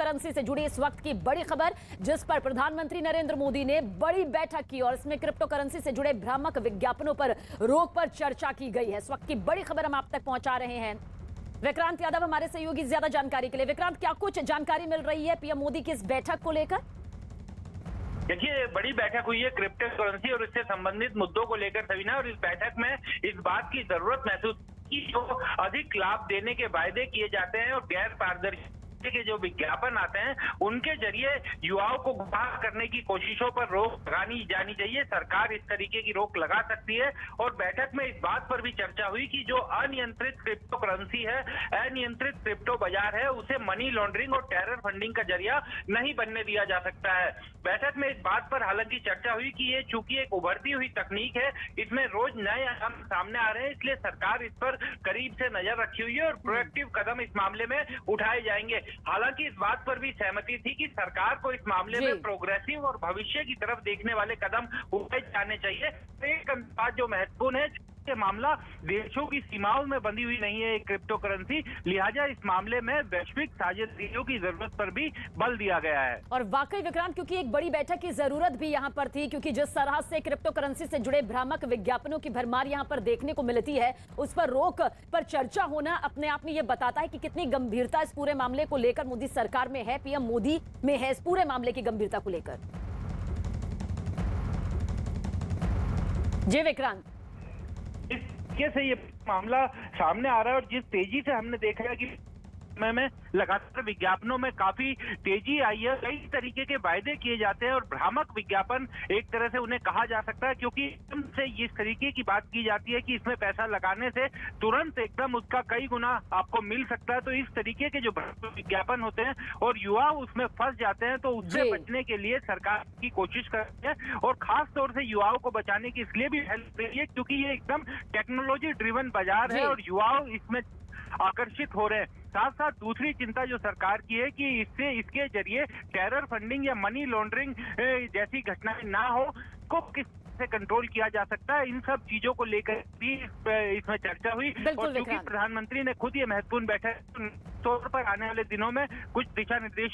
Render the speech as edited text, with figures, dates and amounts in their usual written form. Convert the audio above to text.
Currency से जुड़ी इस वक्त की बड़ी खबर, जिस पर प्रधानमंत्री नरेंद्र मोदी ने बड़ी बैठक की और इसमें क्रिप्टो करेंसी से जुड़े भ्रामक विज्ञापनों पर रोक पर चर्चा की गई है। इस वक्त की बड़ी खबर हम आप तक पहुंचा रहे हैं। विक्रांत यादव हमारे सहयोगी ज्यादा जानकारी के लिए। विक्रांत, क्या कुछ जानकारी मिल रही है पीएम मोदी की इस बैठक को लेकर? देखिए, बड़ी बैठक हुई है क्रिप्टो करेंसी और इससे संबंधित मुद्दों को लेकर सविना, और इस बैठक में इस बात की जरूरत महसूस की जो अधिक लाभ देने के वायदे किए जाते हैं और गैर पारदर्शी के जो विज्ञापन आते हैं उनके जरिए युवाओं को गुमराह करने की कोशिशों पर रोक लगानी जानी चाहिए। सरकार इस तरीके की रोक लगा सकती है। और बैठक में इस बात पर भी चर्चा हुई कि जो अनियंत्रित क्रिप्टो करेंसी है, अनियंत्रित क्रिप्टो बाजार है, उसे मनी लॉन्ड्रिंग और टेरर फंडिंग का जरिया नहीं बनने दिया जा सकता है। बैठक में इस बात पर हालांकि चर्चा हुई कि ये चूंकि एक उभरती हुई तकनीक है, इसमें रोज नए आयाम सामने आ रहे हैं, इसलिए सरकार इस पर करीब से नजर रखी हुई है और प्रोएक्टिव कदम इस मामले में उठाए जाएंगे। हालांकि इस बात पर भी सहमति थी कि सरकार को इस मामले में प्रोग्रेसिव और भविष्य की तरफ देखने वाले कदम उठाए जाने चाहिए। एक बात जो महत्वपूर्ण है, ये मामला देशों की सीमाओं में बंधी हुई नहीं है क्रिप्टो करेंसी, लिहाजा इस मामले में वैश्विक साझेदारियों की जरूरत पर भी बल दिया गया है। और वाकई विक्रांत, क्योंकि एक बड़ी बैठक की जरूरत भी यहाँ पर थी, क्योंकि जिस तरह से क्रिप्टो करेंसी से जुड़े भ्रामक विज्ञापनों की भरमार यहाँ पर देखने को मिलती है, उस पर रोक पर चर्चा होना अपने आप में ये बताता है कि कितनी गंभीरता इस पूरे मामले को लेकर मोदी सरकार में है, पीएम मोदी में है, इस पूरे मामले की गंभीरता को लेकर। जी विक्रांत, इस तरीके से ये मामला सामने आ रहा है और जिस तेजी से हमने देखा है कि में लगातार विज्ञापनों में काफी तेजी आई है, कई तरीके के वायदे किए जाते हैं और भ्रामक विज्ञापन एक तरह से उन्हें कहा जा सकता है, क्योंकि से इस तरीके की बात की जाती है कि इसमें पैसा लगाने से तुरंत एकदम उसका कई गुना आपको मिल सकता है। तो इस तरीके के जो विज्ञापन होते हैं और युवा उसमें फंस जाते हैं, तो उससे बचने के लिए सरकार की कोशिश करती है और खास तौर से युवाओं को बचाने की इसलिए भी हेल्प रही है क्योंकि ये एकदम टेक्नोलॉजी ड्रिवन बाजार है और युवाओं इसमें आकर्षित हो रहे हैं। साथ साथ दूसरी चिंता जो सरकार की है कि इसके जरिए टेरर फंडिंग या मनी लॉन्ड्रिंग जैसी घटनाएं ना हो, को किस से कंट्रोल किया जा सकता है, इन सब चीजों को लेकर भी इसमें चर्चा हुई। और क्योंकि प्रधानमंत्री ने खुद ये महत्वपूर्ण बैठक तौर पर आने वाले दिनों में कुछ दिशा निर्देश